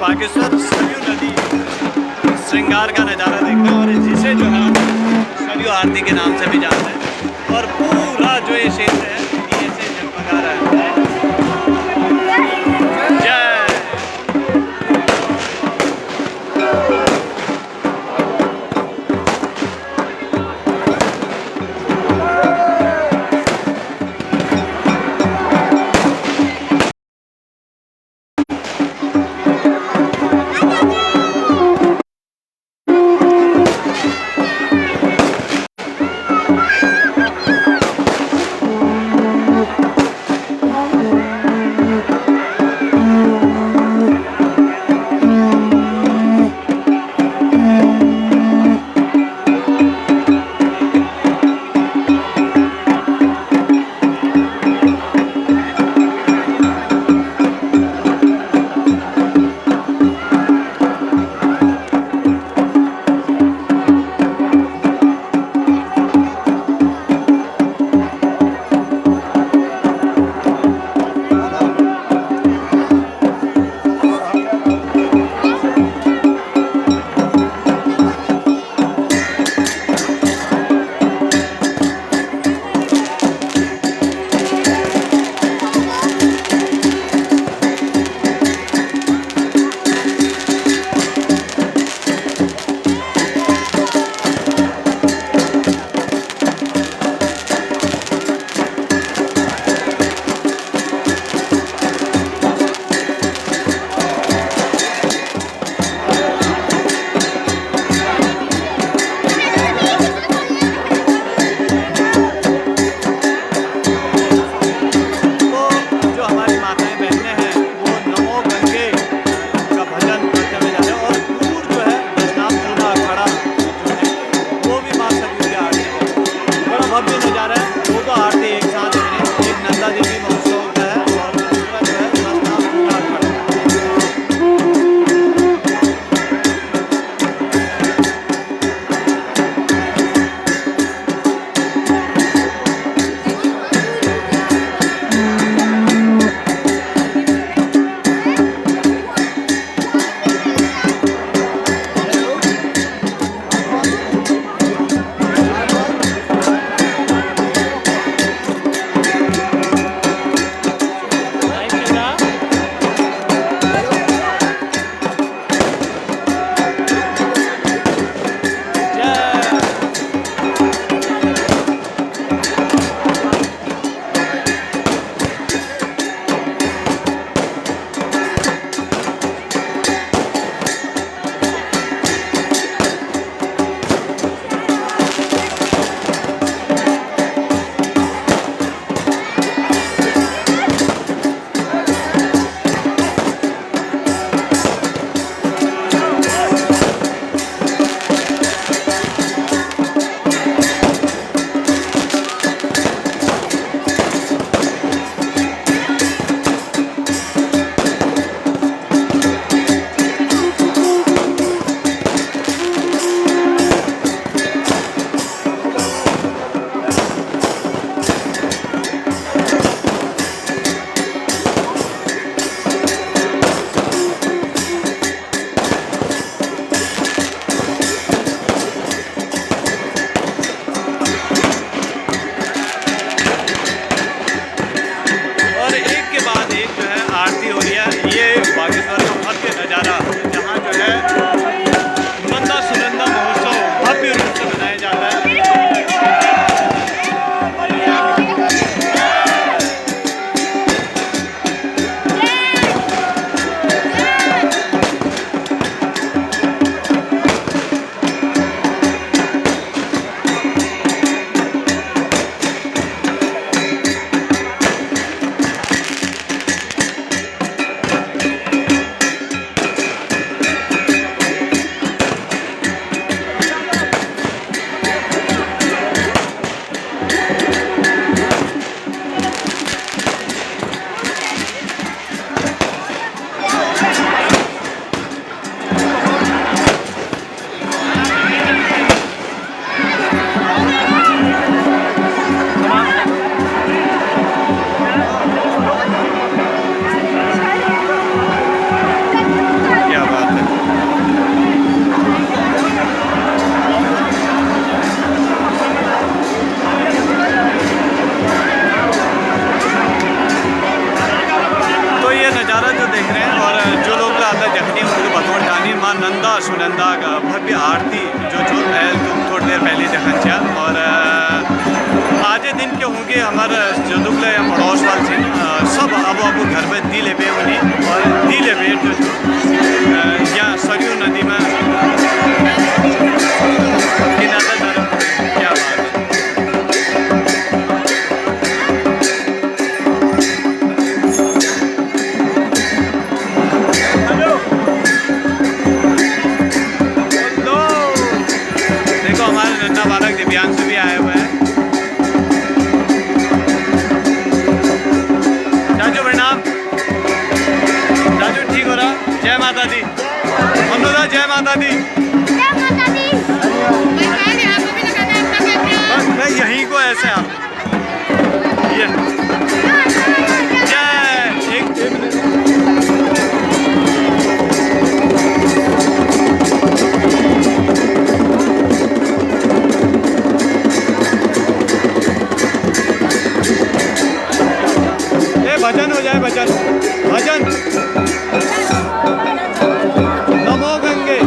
बागेश्वर सरयू नदी श्रृंगार का नज़ारा देखते हैं और जिसे जो है सरयू आरती के नाम से भी जानते हैं और पूरा जो ये क्षेत्र है ये से जगमगा रहा है। माता सुनंदा का भव्य आरती जो तुम थोड़ी देर पहले देखा था। और आजे दिन के होंगे हमारे जो दुगले पड़ोस वाले थे सब अब घर में दी लेबे उन्हें और दी लेबे जो यहाँ सरयू नदी में क्या बात है। देखो हमारे नन्ना बालक दिव्यांशु भी आए हुए हैं। राजू प्रणाम। राजू ठीक हो रहा? जय माता दी। हम लोग जय माता दी। जय माता दी। बस मैं यहीं को ऐसे आप ये जय एक भजन हो जाए। भजन भजन नमो गंगे।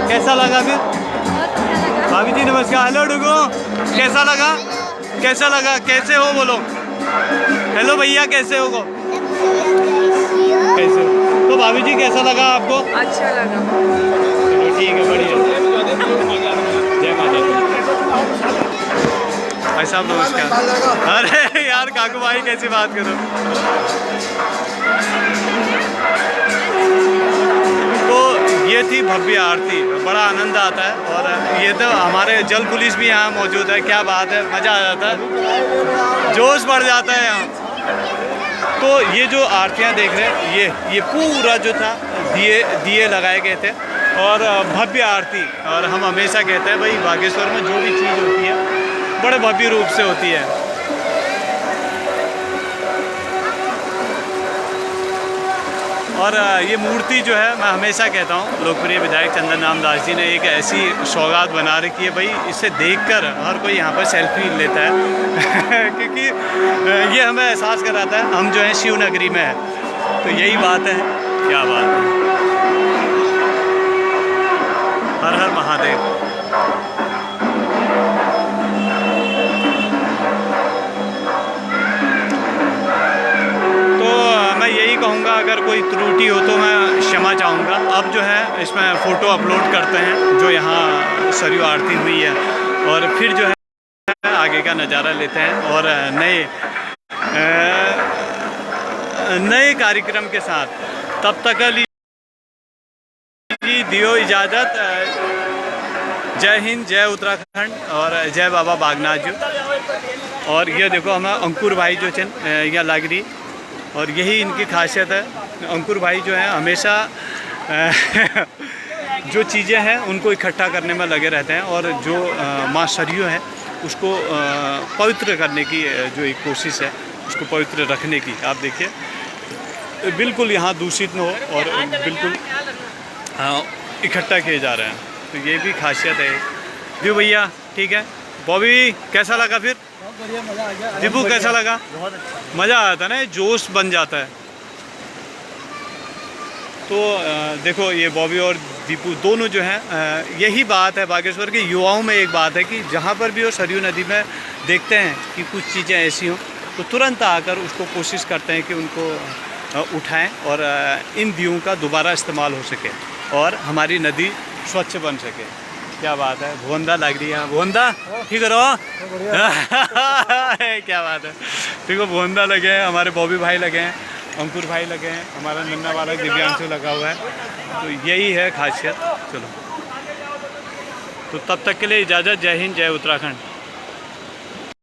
कैसा लगा फिर? भाभी जी नमस्कार। हेलो डुगो, कैसा लगा? कैसा लगा? कैसे हो बोलो? हेलो भैया कैसे हो? कैसे हो? तो भाभी जी कैसा लगा आपको? अच्छा लगा। चलो ठीक है, बढ़िया। जय माता दी। भाई साहब नमस्कार। अरे यार काकू भाई कैसी बात करो। तो ये थी भव्य आरती, बड़ा आनंद आता है। और ये तो हमारे जल पुलिस भी यहाँ मौजूद है। क्या बात है, मज़ा आ जाता है, जोश बढ़ जाता है यहाँ। तो ये जो आरतियाँ देख रहे हैं ये पूरा जो था दिए लगाए गए थे और भव्य आरती। और हम हमेशा कहते हैं भाई बागेश्वर में जो भी चीज़ होती है बड़े भव्य रूप से होती है। और ये मूर्ति जो है, मैं हमेशा कहता हूँ, लोकप्रिय विधायक चंदन राम दास जी ने एक ऐसी सौगात बना रखी है भाई, इसे देखकर हर कोई यहाँ पर सेल्फी लेता है क्योंकि ये हमें एहसास कराता है हम जो है शिव नगरी में है। तो यही बात है, क्या बात है। हर हर महादेव। यही कहूँगा, अगर कोई त्रुटि हो तो मैं क्षमा चाहूँगा। अब जो है इसमें फ़ोटो अपलोड करते हैं जो यहाँ सरयू आरती हुई है, और फिर जो है आगे का नज़ारा लेते हैं और नए कार्यक्रम के साथ। तब तक लीजिए दियो इजाज़त। जय हिंद, जय उत्तराखंड और जय बाबा बागनाथ जी। और ये देखो हमें अंकुर भाई जो चन यहाँ लग रही, और यही इनकी खासियत है। अंकुर भाई जो है हमेशा जो चीज़ें हैं उनको इकट्ठा करने में लगे रहते हैं। और जो माँ सरयू है उसको पवित्र करने की जो एक कोशिश है, उसको पवित्र रखने की। आप देखिए बिल्कुल यहाँ दूषित न हो और बिल्कुल इकट्ठा किए जा रहे हैं, तो ये भी खासियत है। जी भैया ठीक है। बॉबी कैसा लगा फिर? बहुत बढ़िया, मज़ा आ गया। दीपू कैसा लगा? बहुत अच्छा। मज़ा आता है ना, जोश बन जाता है। तो देखो ये बॉबी और दीपू दोनों जो हैं, यही बात है बागेश्वर के युवाओं में। एक बात है कि जहाँ पर भी वो सरयू नदी में देखते हैं कि कुछ चीज़ें ऐसी हों तो तुरंत आकर उसको कोशिश करते हैं कि उनको उठाएं और इन दियों का दोबारा इस्तेमाल हो सके और हमारी नदी स्वच्छ बन सके। क्या बात है, भुवंदा लग रही है। भुवंदा ठीक करो क्या बात है। देखो भुवंदा लगे हैं, हमारे बॉबी भाई लगे हैं, अंकुर भाई लगे हैं, हमारा नन्ना वाला दिव्यांशु लगा हुआ है। तो यही है खासियत। चलो तो तब तक के लिए इजाज़त। जय हिंद, जय उत्तराखंड।